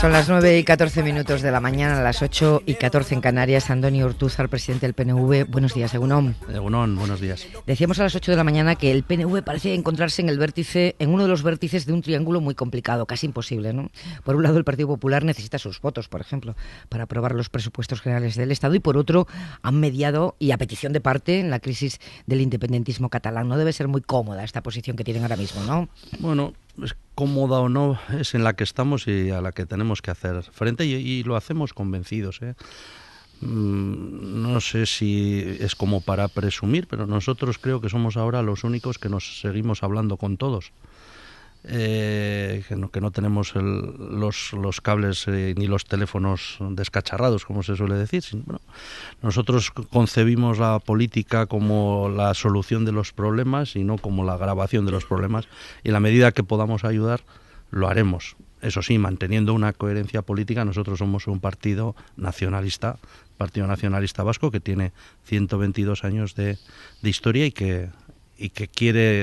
Son las 9:14 de la mañana, las 8:14 en Canarias. Antonio Ortúzar, presidente del PNV. Buenos días, Egunon. Egunon, buenos días. Decíamos a las 8 de la mañana que el PNV parece encontrarse en uno de los vértices de un triángulo muy complicado, casi imposible, ¿no? Por un lado, el Partido Popular necesita sus votos, por ejemplo, para aprobar los presupuestos generales del Estado, y por otro, han mediado, y a petición de parte, en la crisis del independentismo catalán. No debe ser muy cómoda esta posición que tienen ahora mismo, ¿no? Bueno, es cómoda o no, es en la que estamos y a la que tenemos que hacer frente, y lo hacemos convencidos, ¿eh? No sé si es como para presumir, pero nosotros creo que somos ahora los únicos que nos seguimos hablando con todos. Que no tenemos los cables ni los teléfonos descacharrados, como se suele decir. Bueno, nosotros concebimos la política como la solución de los problemas y no como la agravación de los problemas, y en la medida que podamos ayudar, lo haremos. Eso sí, manteniendo una coherencia política. Nosotros somos un partido nacionalista, Partido Nacionalista Vasco, que tiene 122 años de historia y que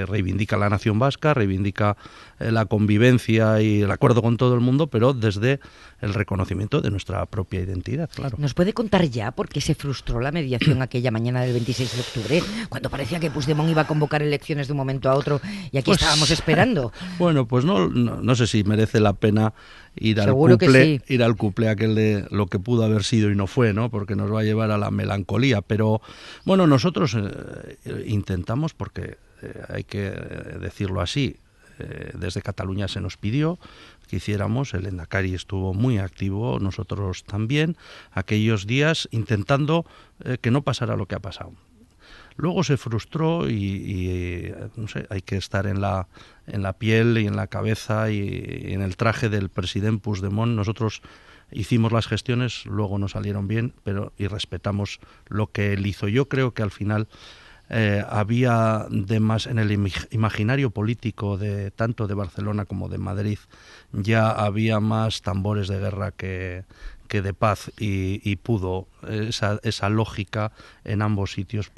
reivindica la nación vasca, reivindica la convivencia y el acuerdo con todo el mundo, pero desde el reconocimiento de nuestra propia identidad, claro. ¿Nos puede contar ya por qué se frustró la mediación aquella mañana del 26 de octubre, cuando parecía que Puigdemont iba a convocar elecciones de un momento a otro y aquí estábamos esperando? Bueno, pues no sé si merece la pena ir al cuplé aquel de lo que pudo haber sido y no fue, ¿no? Porque nos va a llevar a la melancolía. Pero bueno, nosotros intentamos, porque hay que decirlo así, desde Cataluña se nos pidió que hiciéramos, el Lehendakari estuvo muy activo, nosotros también, aquellos días intentando que no pasara lo que ha pasado. Luego se frustró y no sé, hay que estar en la piel y en la cabeza y en el traje del presidente Puigdemont. Nosotros hicimos las gestiones, luego no salieron bien, y respetamos lo que él hizo. Yo creo que al final había más en el imaginario político de tanto de Barcelona como de Madrid, ya había más tambores de guerra que de paz, y pudo esa lógica en ambos sitios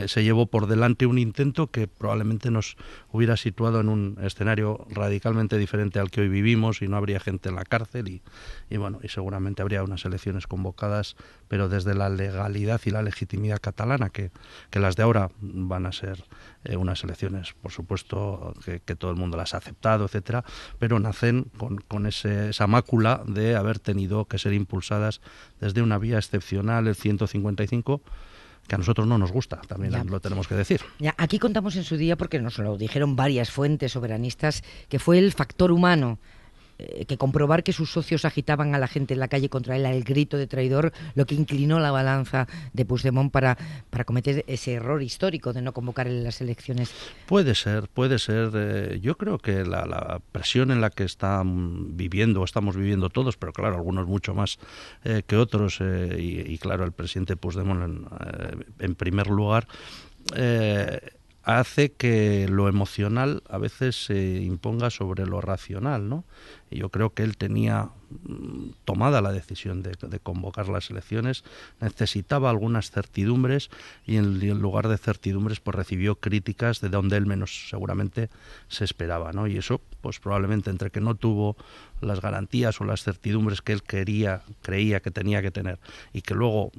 se llevó por delante un intento que probablemente nos hubiera situado en un escenario radicalmente diferente al que hoy vivimos, y no habría gente en la cárcel y bueno, y seguramente habría unas elecciones convocadas, pero desde la legalidad y la legitimidad catalana, que las de ahora van a ser unas elecciones, por supuesto, que todo el mundo las ha aceptado, etcétera, pero nacen con esa mácula de haber tenido que ser impulsadas desde una vía excepcional, el 155, que a nosotros no nos gusta, también lo tenemos que decir. Ya, aquí contamos en su día, porque nos lo dijeron varias fuentes soberanistas, que fue el factor humano, que comprobar que sus socios agitaban a la gente en la calle contra él, el grito de traidor, lo que inclinó la balanza de Puigdemont para cometer ese error histórico de no convocar en las elecciones. Puede ser. Yo creo que la presión en la que estamos viviendo todos, pero claro, algunos mucho más que otros, y claro, el presidente Puigdemont en primer lugar, hace que lo emocional a veces se imponga sobre lo racional, ¿no? Y yo creo que él tenía tomada la decisión de convocar las elecciones, necesitaba algunas certidumbres, y en lugar de certidumbres pues recibió críticas de donde él menos seguramente se esperaba, ¿no? Y eso pues probablemente, entre que no tuvo las garantías o las certidumbres que él creía que tenía que tener, y que luego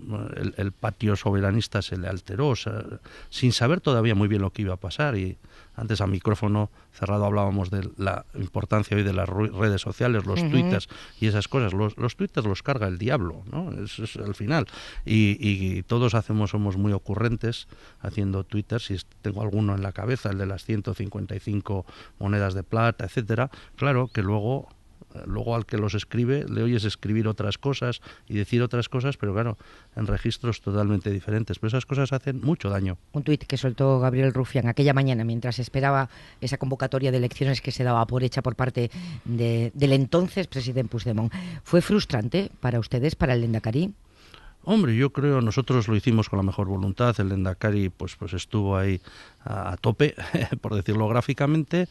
el patio soberanista se le alteró, o sea, sin saber todavía muy bien lo que iba a pasar. Y antes, a micrófono cerrado, hablábamos de la importancia hoy de las redes sociales, los twitters y esas cosas. Los twitters los carga el diablo, ¿no? Es al final. Y todos somos muy ocurrentes haciendo twitters, y tengo alguno en la cabeza, el de las 155 monedas de plata, etcétera. Claro que luego al que los escribe le oyes escribir otras cosas y decir otras cosas, pero claro, en registros totalmente diferentes. Pero esas cosas hacen mucho daño. Un tuit que soltó Gabriel Rufián aquella mañana mientras esperaba esa convocatoria de elecciones que se daba por hecha por parte del entonces presidente Puigdemont. ¿Fue frustrante para ustedes, para el Lehendakari? Hombre, yo creo, nosotros lo hicimos con la mejor voluntad. El Lehendakari pues estuvo ahí a tope, por decirlo gráficamente.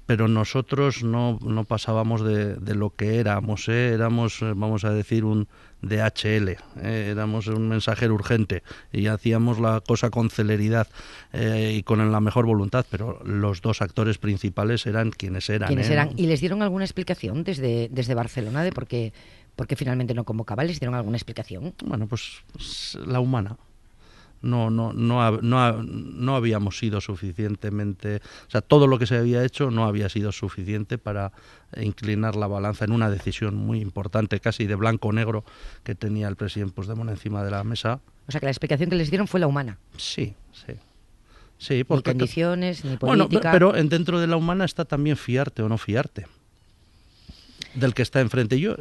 pero nosotros no pasábamos de lo que éramos, éramos, vamos a decir, un DHL, éramos un mensajero urgente y hacíamos la cosa con celeridad y con la mejor voluntad, pero los dos actores principales eran quienes eran. ¿Quiénes eran? ¿Y les dieron alguna explicación desde Barcelona de por qué finalmente no convocaba? ¿Les dieron alguna explicación? Bueno, pues la humana. No habíamos sido suficientemente, o sea, todo lo que se había hecho no había sido suficiente para inclinar la balanza en una decisión muy importante, casi de blanco o negro, que tenía el presidente Puigdemont encima de la mesa. O sea, que la explicación que les dieron fue la humana. Sí, porque, ni condiciones, ni política. Bueno, pero dentro de la humana está también fiarte o no fiarte del que está enfrente. Yo,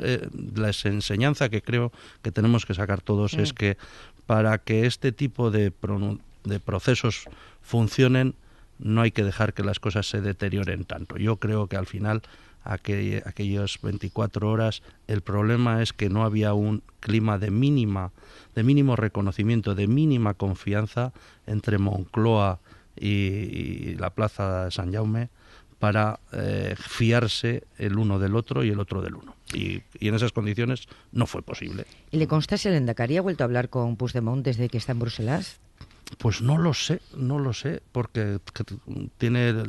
la enseñanza que creo que tenemos que sacar todos es que para que este tipo de procesos funcionen no hay que dejar que las cosas se deterioren tanto. Yo creo que al final, aquellas 24 horas, el problema es que no había un clima de mínimo reconocimiento, de mínima confianza entre Moncloa y la Plaza de San Jaume, para fiarse el uno del otro y el otro del uno. Y en esas condiciones no fue posible. ¿Y le consta si el Lehendakari ha vuelto a hablar con Puigdemont desde que está en Bruselas? Pues no lo sé, porque el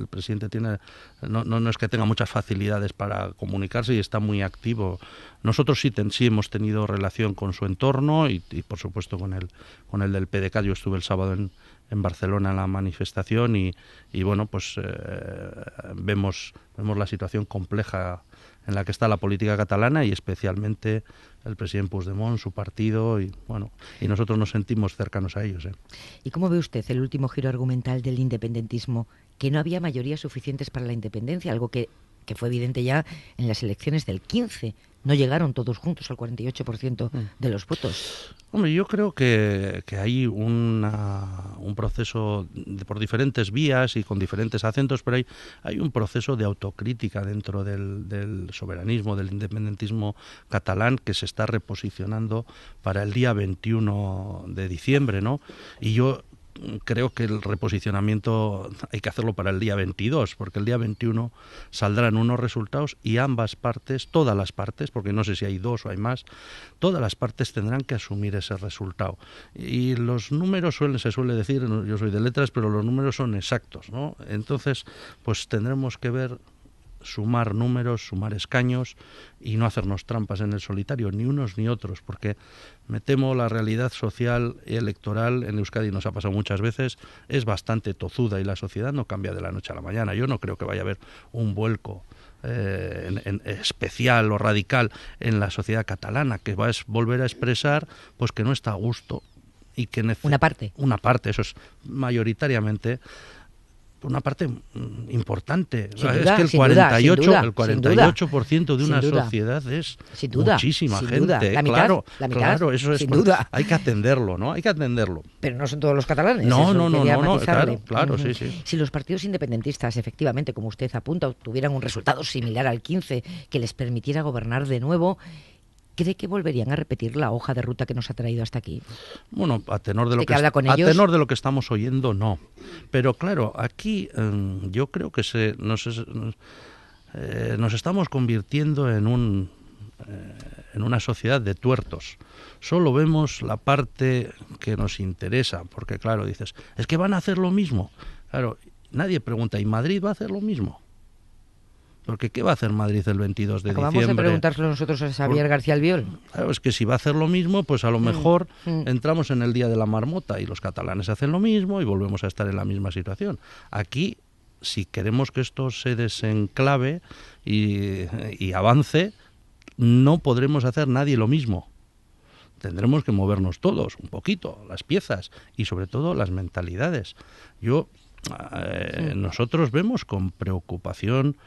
presidente no es que tenga muchas facilidades para comunicarse y está muy activo. Nosotros sí hemos tenido relación con su entorno y por supuesto con el del PDeCAT. Yo estuve el sábado en Barcelona en la manifestación y bueno, pues vemos la situación compleja en la que está la política catalana y especialmente el presidente Puigdemont, su partido y nosotros nos sentimos cercanos a ellos. ¿Y cómo ve usted el último giro argumental del independentismo? Que no había mayorías suficientes para la independencia, algo que fue evidente ya en las elecciones del 15. No llegaron todos juntos al 48% de los votos. Hombre, yo creo que hay un proceso por diferentes vías y con diferentes acentos, pero hay un proceso de autocrítica dentro del soberanismo, del independentismo catalán, que se está reposicionando para el día 21 de diciembre, ¿no? Y yo creo que el reposicionamiento hay que hacerlo para el día 22, porque el día 21 saldrán unos resultados y ambas partes, todas las partes, porque no sé si hay dos o hay más, todas las partes tendrán que asumir ese resultado. Y los números se suele decir, yo soy de letras, pero los números son exactos, ¿no? Entonces, pues tendremos que ver, sumar números, sumar escaños y no hacernos trampas en el solitario, ni unos ni otros, porque me temo la realidad social y electoral en Euskadi, nos ha pasado muchas veces, es bastante tozuda y la sociedad no cambia de la noche a la mañana. Yo no creo que vaya a haber un vuelco en especial o radical en la sociedad catalana, que va a volver a expresar pues que no está a gusto y que una parte, eso es mayoritariamente una parte importante. Sin es duda, que el 48% de una sociedad es muchísima gente. La mitad, claro, eso es sin duda. Hay que atenderlo, ¿no? Hay que atenderlo. Pero no son todos los catalanes. No, claro, sí. Si los partidos independentistas, efectivamente, como usted apunta, tuvieran un resultado similar al 15 que les permitiera gobernar de nuevo, ¿cree que volverían a repetir la hoja de ruta que nos ha traído hasta aquí? Bueno, a tenor de lo que estamos oyendo, no. Pero claro, aquí yo creo que nos estamos convirtiendo en una sociedad de tuertos. Solo vemos la parte que nos interesa, porque claro, dices, es que van a hacer lo mismo. Claro, nadie pregunta, ¿y Madrid va a hacer lo mismo? Porque ¿qué va a hacer Madrid el 22 de diciembre? Vamos a preguntárselo nosotros a Xavier García Albiol. Claro, es que si va a hacer lo mismo, pues a lo mejor entramos en el día de la marmota y los catalanes hacen lo mismo y volvemos a estar en la misma situación. Aquí, si queremos que esto se desenclave y avance, no podremos hacer nadie lo mismo. Tendremos que movernos todos, un poquito, las piezas y sobre todo las mentalidades. Nosotros vemos con preocupación,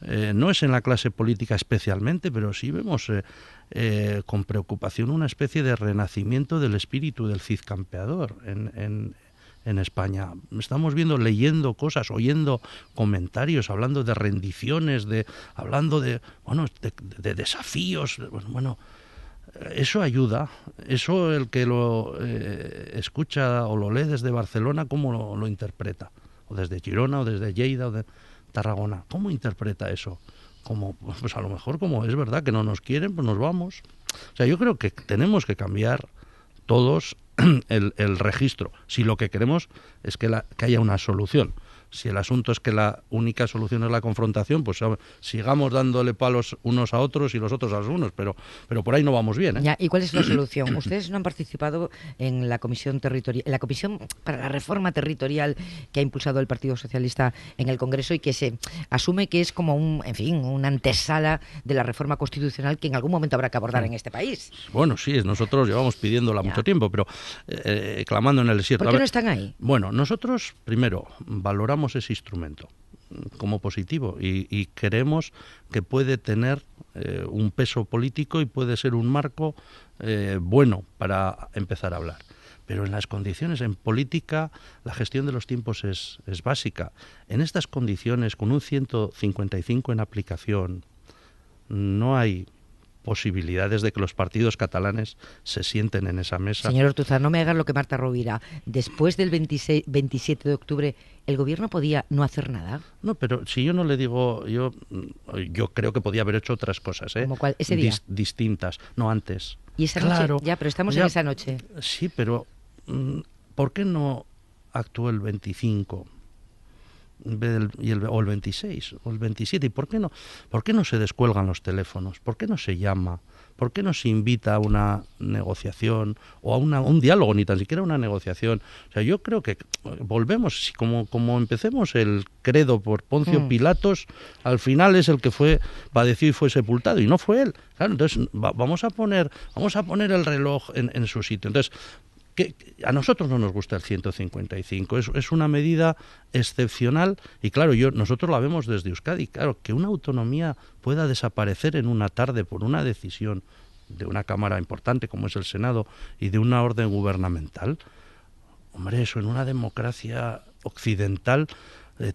no es en la clase política especialmente, pero sí vemos con preocupación una especie de renacimiento del espíritu del Cid campeador en España. Estamos leyendo cosas, oyendo comentarios, hablando de rendiciones, hablando de desafíos. Eso ayuda. Eso el que lo escucha o lo lee desde Barcelona, ¿cómo lo interpreta? O desde Girona, o desde Lleida, Tarragona. ¿Cómo interpreta eso? Como, pues a lo mejor como es verdad que no nos quieren, pues nos vamos. O sea, yo creo que tenemos que cambiar todos el registro, si lo que queremos es que haya una solución. Si el asunto es que la única solución es la confrontación, pues sigamos dándole palos unos a otros y los otros a los unos, pero por ahí no vamos bien, ¿eh? Ya, ¿y cuál es la solución? Ustedes no han participado en la comisión territorial, la comisión para la reforma territorial que ha impulsado el Partido Socialista en el Congreso y que se asume que es como una antesala de la reforma constitucional que en algún momento habrá que abordar en este país. Bueno, sí, nosotros llevamos pidiéndola mucho tiempo, pero clamando en el desierto. ¿Por qué no están ahí? Bueno, nosotros primero valoramos ese instrumento como positivo y creemos que puede tener un peso político y puede ser un marco bueno para empezar a hablar. Pero en las condiciones, en política, la gestión de los tiempos es básica. En estas condiciones, con un 155 en aplicación, no hay posibilidades de que los partidos catalanes se sienten en esa mesa. Señor Ortuzar, no me haga lo que Marta Rovira. Después del 27 de octubre, ¿el gobierno podía no hacer nada? No, pero si yo no le digo, yo creo que podía haber hecho otras cosas, ¿eh? ¿Como cuál? ¿Ese día? Distintas, no antes. ¿Y esa noche? Ya, pero estamos en esa noche. Sí, pero ¿por qué no actuó el 25? O el 26 o el 27, ¿y por qué no se descuelgan los teléfonos? ¿Por qué no se llama? ¿Por qué no se invita a una negociación o a un diálogo, ni tan siquiera una negociación? O sea, yo creo que volvemos, como empecemos el credo por Poncio Pilatos, al final es el que padeció y fue sepultado, y no fue él. Claro, entonces vamos a poner el reloj en su sitio. Entonces, que a nosotros no nos gusta el 155, es una medida excepcional y claro, nosotros la vemos desde Euskadi, claro, que una autonomía pueda desaparecer en una tarde por una decisión de una Cámara importante como es el Senado y de una orden gubernamental, hombre, eso en una democracia occidental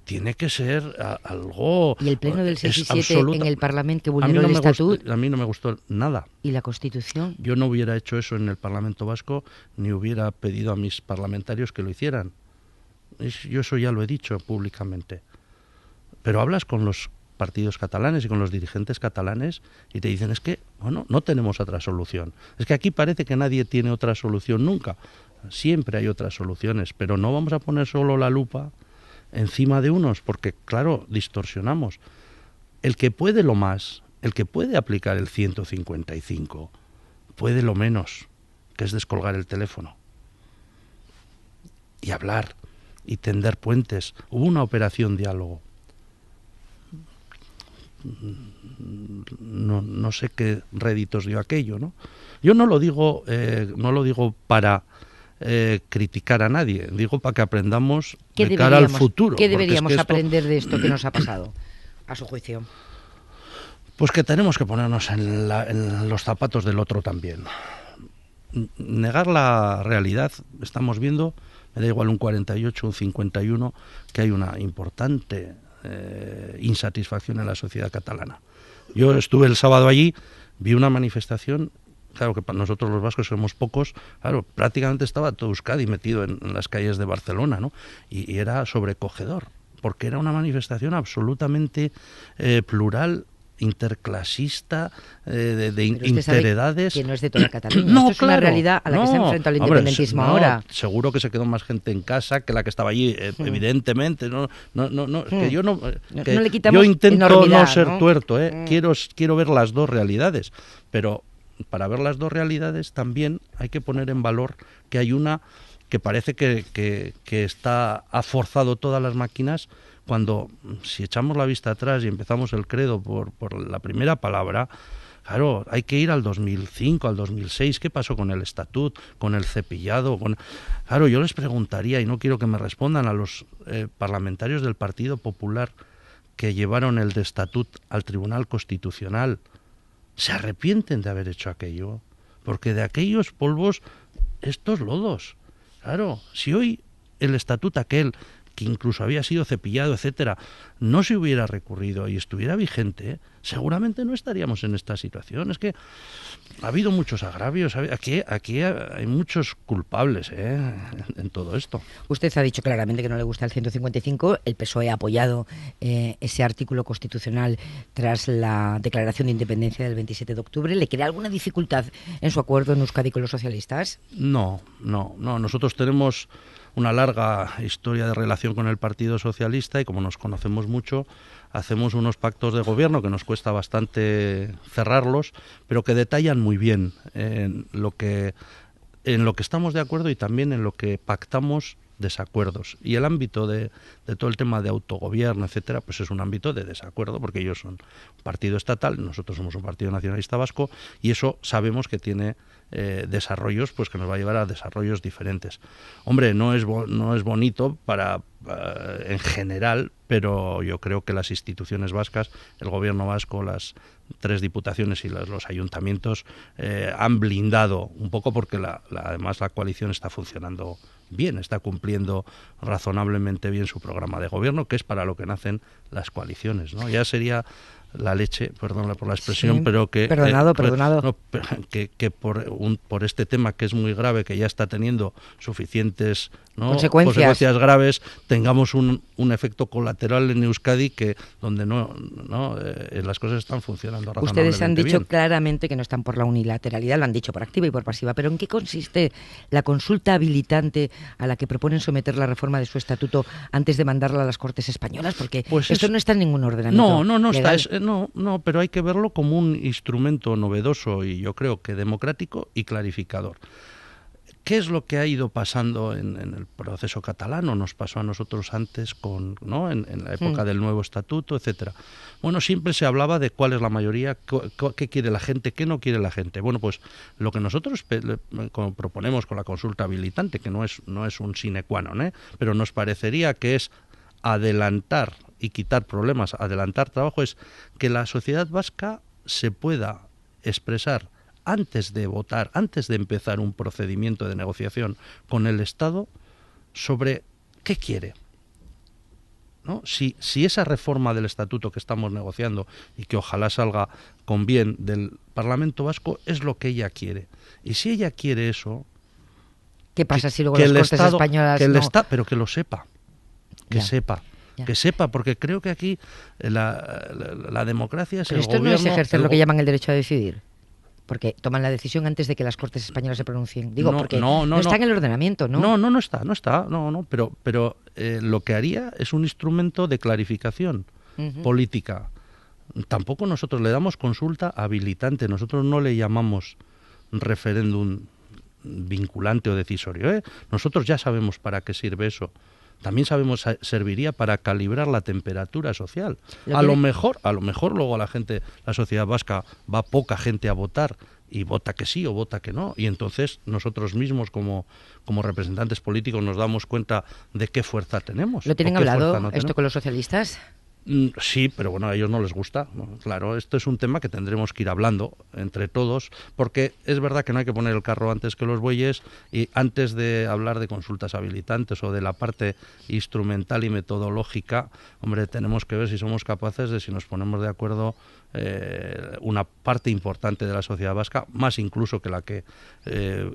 tiene que ser algo... ¿Y el pleno del 6 y 7 en el Parlamento que vulneró el Estatuto? A mí no me gustó nada. ¿Y la Constitución? Yo no hubiera hecho eso en el Parlamento Vasco, ni hubiera pedido a mis parlamentarios que lo hicieran. Yo eso ya lo he dicho públicamente. Pero hablas con los partidos catalanes y con los dirigentes catalanes y te dicen, es que, bueno, no tenemos otra solución. Es que aquí parece que nadie tiene otra solución nunca. Siempre hay otras soluciones, pero no vamos a poner solo la lupa encima de unos, porque claro, distorsionamos. El que puede lo más, el que puede aplicar el 155, puede lo menos, que es descolgar el teléfono y hablar y tender puentes. Hubo una operación diálogo. No sé qué réditos dio aquello, ¿no? Yo no lo digo para criticar a nadie, digo para que aprendamos de cara al futuro. ¿Qué deberíamos aprender de esto que nos ha pasado, a su juicio? Pues que tenemos que ponernos en los zapatos del otro también. Negar la realidad, estamos viendo, me da igual un 48, un 51, que hay una importante insatisfacción en la sociedad catalana. Yo estuve el sábado allí, vi una manifestación. Claro que para nosotros los vascos somos pocos, claro, prácticamente estaba todo Euskadi metido en las calles de Barcelona, ¿no? Y era sobrecogedor, porque era una manifestación absolutamente plural, interclasista, de interedades. Que no es de toda Cataluña. No, esto es una realidad a la que se enfrenta el independentismo ahora. Seguro que se quedó más gente en casa que la que estaba allí, evidentemente. Que yo no, que le quitamos yo intento no ser ¿no? tuerto, quiero ver las dos realidades, pero para ver las dos realidades también hay que poner en valor que hay una que parece que ha forzado todas las máquinas, cuando si echamos la vista atrás y empezamos el credo por la primera palabra, claro, hay que ir al 2005, al 2006, ¿qué pasó con el estatut, con el cepillado? Claro, yo les preguntaría, y no quiero que me respondan, a los parlamentarios del Partido Popular que llevaron el de estatut al Tribunal Constitucional, ¿se arrepienten de haber hecho aquello? Porque de aquellos polvos, estos lodos. Claro, si hoy el estatuto aquel que incluso había sido cepillado, etcétera, no se hubiera recurrido y estuviera vigente, seguramente no estaríamos en esta situación. Es que ha habido muchos agravios, aquí hay muchos culpables en todo esto. Usted ha dicho claramente que no le gusta el 155, el PSOE ha apoyado ese artículo constitucional tras la declaración de independencia del 27 de octubre. ¿Le crea alguna dificultad en su acuerdo en Euskadi con los socialistas? No, nosotros tenemos una larga historia de relación con el Partido Socialista y como nos conocemos mucho, hacemos unos pactos de gobierno que nos cuesta bastante cerrarlos, pero que detallan muy bien en lo que estamos de acuerdo y también en lo que pactamos desacuerdos. Y el ámbito de todo el tema de autogobierno, etcétera, pues es un ámbito de desacuerdo, porque ellos son un partido estatal, nosotros somos un partido nacionalista vasco, y eso sabemos que tiene desarrollos, pues que nos va a llevar a desarrollos diferentes. Hombre, no es bonito en general, pero yo creo que las instituciones vascas, el gobierno vasco, las 3 diputaciones y los ayuntamientos han blindado un poco porque además la coalición está funcionando bien, está cumpliendo razonablemente bien su programa de gobierno, que es para lo que nacen las coaliciones, ¿no? Ya sería la leche, perdón por la expresión, sí, pero que perdonado. Que por este tema que es muy grave, que ya está teniendo suficientes consecuencias graves, tengamos un efecto colateral en Euskadi que donde las cosas están funcionando razonablemente bien. Ustedes han dicho claramente que no están por la unilateralidad, lo han dicho por activa y por pasiva, pero ¿en qué consiste la consulta habilitante a la que proponen someter la reforma de su estatuto antes de mandarla a las Cortes españolas? Porque pues esto no está en ningún ordenamiento legal. No, pero hay que verlo como un instrumento novedoso y yo creo que democrático y clarificador. ¿Qué es lo que ha ido pasando en el proceso catalán? Nos pasó a nosotros antes en la época del nuevo estatuto, etcétera. Bueno, siempre se hablaba de cuál es la mayoría, qué quiere la gente, qué no quiere la gente. Bueno, pues lo que nosotros proponemos con la consulta habilitante, que no es un sine qua non, pero nos parecería que es adelantar y quitar problemas, adelantar trabajo, es que la sociedad vasca se pueda expresar antes de votar, antes de empezar un procedimiento de negociación con el Estado sobre qué quiere, ¿no? Si esa reforma del estatuto que estamos negociando y que ojalá salga con bien del Parlamento Vasco es lo que ella quiere. Y si ella quiere eso, ¿qué pasa si luego las Cortes españolas pero que lo sepa, que sepa. Ya. Que sepa, porque creo que aquí la democracia es pero el esto gobierno... no es ejercer lo que llaman el derecho a decidir, porque toman la decisión antes de que las Cortes españolas se pronuncien. Digo, porque no está en el ordenamiento, ¿no? No está, pero lo que haría es un instrumento de clarificación política. Tampoco nosotros le damos consulta habilitante, nosotros no le llamamos referéndum vinculante o decisorio, Nosotros ya sabemos para qué sirve eso. También sabemos serviría para calibrar la temperatura social. A lo mejor luego la sociedad vasca va poca gente a votar y vota que sí o vota que no, y entonces nosotros mismos como representantes políticos nos damos cuenta de qué fuerza tenemos. ¿Lo tienen hablado esto con los socialistas? Sí, pero bueno, a ellos no les gusta, ¿no? Claro, esto es un tema que tendremos que ir hablando entre todos, porque es verdad que no hay que poner el carro antes que los bueyes, y antes de hablar de consultas habilitantes o de la parte instrumental y metodológica, hombre, tenemos que ver si somos capaces de, si nos ponemos de acuerdo, una parte importante de la sociedad vasca, más incluso que la que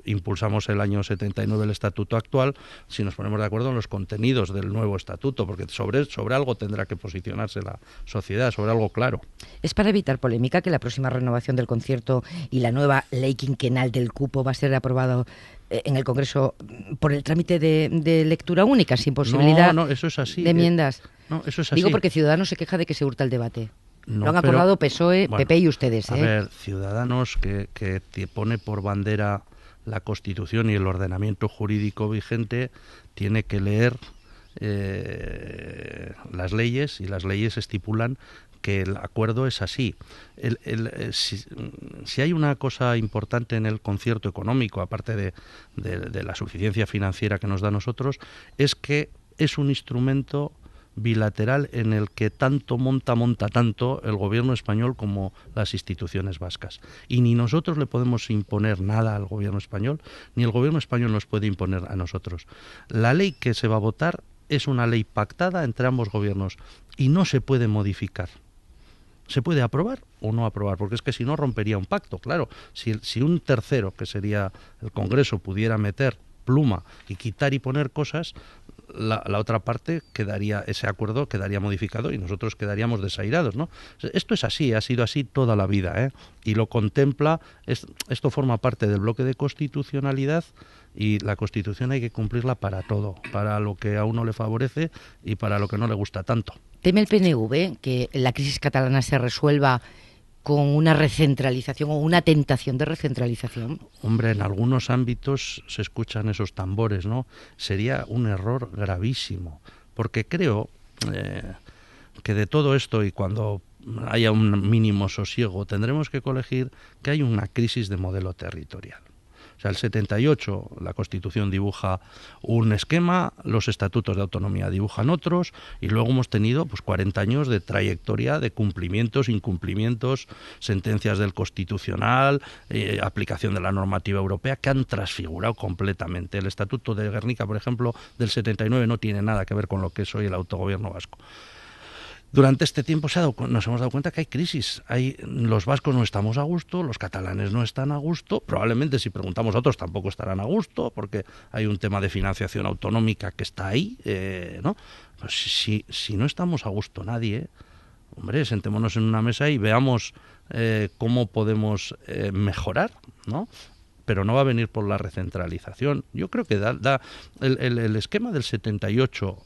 impulsamos el año 79 el estatuto actual, si nos ponemos de acuerdo en los contenidos del nuevo estatuto, porque sobre algo tendrá que posicionarse la sociedad, sobre algo claro. ¿Es para evitar polémica que la próxima renovación del concierto y la nueva ley quinquenal del cupo va a ser aprobado en el Congreso por el trámite de lectura única, sin posibilidad eso es así, de enmiendas? Eso es así. Digo porque Ciudadanos se queja de que se hurta el debate. No, lo han acordado PSOE, PP y ustedes. A ver, Ciudadanos que te pone por bandera la Constitución y el ordenamiento jurídico vigente, tiene que leer las leyes, y las leyes estipulan que el acuerdo es así. Si hay una cosa importante en el concierto económico, aparte de la suficiencia financiera que nos da a nosotros, es que es un instrumento bilateral en el que tanto monta tanto el gobierno español como las instituciones vascas. Y ni nosotros le podemos imponer nada al gobierno español, ni el gobierno español nos puede imponer a nosotros. La ley que se va a votar es una ley pactada entre ambos gobiernos y no se puede modificar. Se puede aprobar o no aprobar, porque es que si no rompería un pacto. Claro, si un tercero, que sería el Congreso, pudiera meter pluma y quitar y poner cosas, la otra parte ese acuerdo quedaría modificado y nosotros quedaríamos desairados, ¿no? Esto es así, ha sido así toda la vida, ¿eh? Y lo contempla, esto forma parte del bloque de constitucionalidad, y la Constitución hay que cumplirla para todo, para lo que a uno le favorece y para lo que no le gusta tanto. ¿Teme el PNV que la crisis catalana se resuelva con una recentralización o una tentación de recentralización? Hombre, en algunos ámbitos se escuchan esos tambores, ¿no? Sería un error gravísimo, porque creo que de todo esto, y cuando haya un mínimo sosiego, tendremos que colegir que hay una crisis de modelo territorial. O sea, el 78, la Constitución dibuja un esquema, los estatutos de autonomía dibujan otros, y luego hemos tenido 40 años de trayectoria de cumplimientos, incumplimientos, sentencias del Constitucional, aplicación de la normativa europea, que han transfigurado completamente. El Estatuto de Gernika, por ejemplo, del 79 no tiene nada que ver con lo que es hoy el autogobierno vasco. Durante este tiempo nos hemos dado cuenta que hay crisis. Los vascos no estamos a gusto, los catalanes no están a gusto, probablemente si preguntamos a otros tampoco estarán a gusto, porque hay un tema de financiación autonómica que está ahí, ¿no? Pues si no estamos a gusto nadie, hombre, sentémonos en una mesa y veamos cómo podemos mejorar, ¿no? Pero no va a venir por la recentralización. Yo creo que el esquema del 78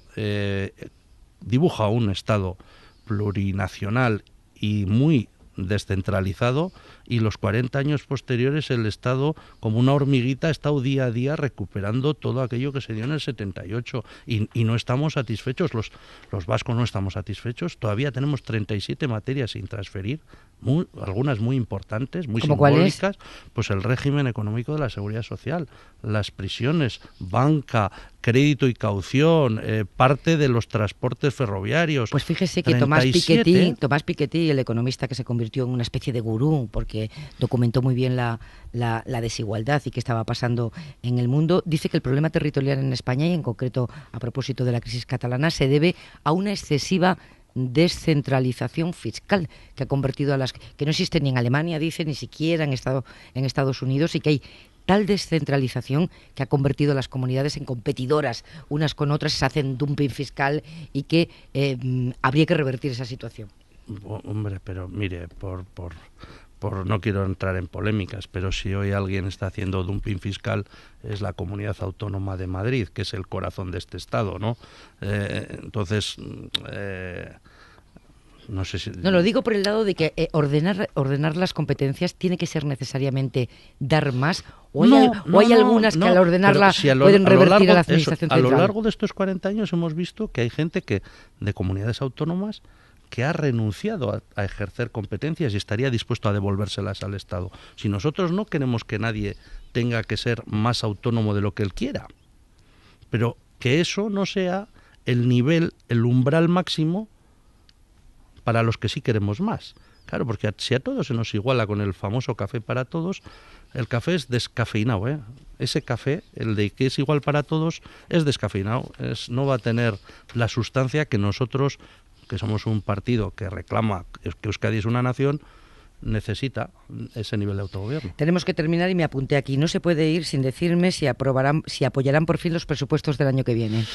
dibuja un Estado plurinacional y muy descentralizado, y los 40 años posteriores el Estado, como una hormiguita, ha estado día a día recuperando todo aquello que se dio en el 78 y no estamos satisfechos, los vascos no estamos satisfechos, todavía tenemos 37 materias sin transferir, algunas muy importantes, muy simbólicas, pues el régimen económico de la seguridad social, las prisiones, banca, crédito y caución, parte de los transportes ferroviarios. Pues fíjese que 37. Tomás Piketty, el economista que se convirtió en una especie de gurú, porque documentó muy bien la desigualdad y qué estaba pasando en el mundo, dice que el problema territorial en España, y en concreto a propósito de la crisis catalana, se debe a una excesiva descentralización fiscal que ha convertido que no existe ni en Alemania, dice, ni siquiera en Estados Unidos, y que hay tal descentralización que ha convertido a las comunidades en competidoras unas con otras, se hacen dumping fiscal, y que habría que revertir esa situación. Hombre, pero mire, no quiero entrar en polémicas, pero si hoy alguien está haciendo dumping fiscal es la Comunidad Autónoma de Madrid, que es el corazón de este Estado, ¿no? Entonces, no sé si... No, lo digo por el lado de que ordenar las competencias tiene que ser necesariamente dar más, o hay algunas que al ordenarla pueden revertir a la administración central. A lo largo de estos 40 años hemos visto que hay gente de comunidades autónomas que ha renunciado a ejercer competencias y estaría dispuesto a devolvérselas al Estado. Si nosotros no queremos que nadie tenga que ser más autónomo de lo que él quiera, pero que eso no sea el umbral máximo para los que sí queremos más. Claro, porque si a todos se nos iguala con el famoso café para todos, el café es descafeinado, ¿eh? Ese café, el de que es igual para todos, es descafeinado, no va a tener la sustancia que nosotros, que somos un partido que reclama que Euskadi es una nación, necesita ese nivel de autogobierno. Tenemos que terminar y me apunté aquí. No se puede ir sin decirme si apoyarán por fin los presupuestos del año que viene.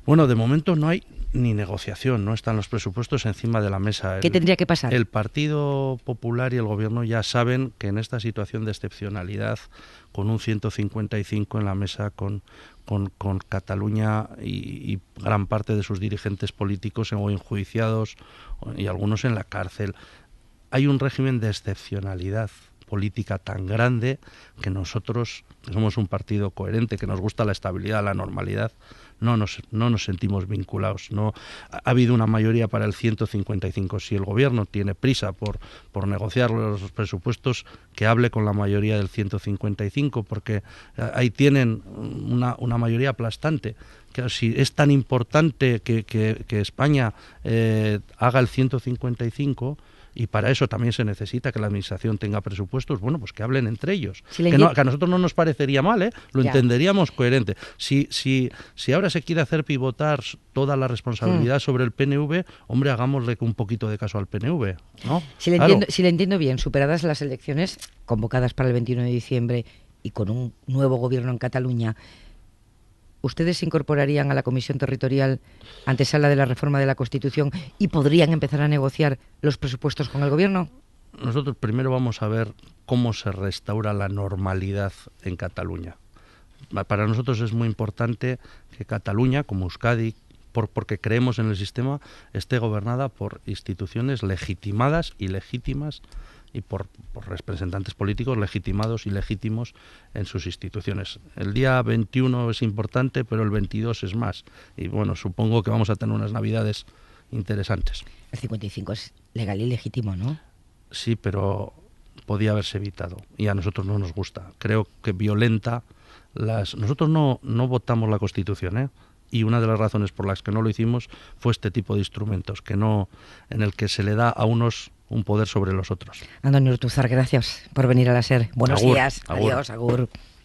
Bueno, de momento no hay ni negociación, no están los presupuestos encima de la mesa. ¿Qué tendría que pasar? El Partido Popular y el Gobierno ya saben que en esta situación de excepcionalidad, con un 155 en la mesa, con Cataluña y gran parte de sus dirigentes políticos o enjuiciados y algunos en la cárcel, hay un régimen de excepcionalidad política tan grande que nosotros, que somos un partido coherente, que nos gusta la estabilidad, la normalidad, no nos sentimos vinculados. No ha habido una mayoría para el 155. Si el Gobierno tiene prisa por negociar los presupuestos, que hable con la mayoría del 155, porque ahí tienen una mayoría aplastante. Que si es tan importante que España haga el 155, y para eso también se necesita que la administración tenga presupuestos, bueno, pues que hablen entre ellos. Que a nosotros no nos parecería mal, lo entenderíamos coherente. Si ahora se quiere hacer pivotar toda la responsabilidad sobre el PNV, hombre, hagámosle un poquito de caso al PNV, ¿no? Si le entiendo bien, superadas las elecciones convocadas para el 21 de diciembre y con un nuevo gobierno en Cataluña, ¿ustedes se incorporarían a la Comisión Territorial antesala de la reforma de la Constitución y podrían empezar a negociar los presupuestos con el Gobierno? Nosotros primero vamos a ver cómo se restaura la normalidad en Cataluña. Para nosotros es muy importante que Cataluña, como Euskadi, porque creemos en el sistema, esté gobernada por instituciones legitimadas y legítimas y por representantes políticos legitimados y legítimos en sus instituciones. El día 21 es importante, pero el 22 es más. Y bueno, supongo que vamos a tener unas navidades interesantes. El 55 es legal y legítimo, ¿no? Sí, pero podía haberse evitado y a nosotros no nos gusta. Creo que violenta las... Nosotros no votamos la Constitución, ¿eh? Y una de las razones por las que no lo hicimos fue este tipo de instrumentos, en el que se le da a unos un poder sobre los otros. Antonio Ortúzar, gracias por venir a la SER. Buenos días. Agur. Adiós, agur.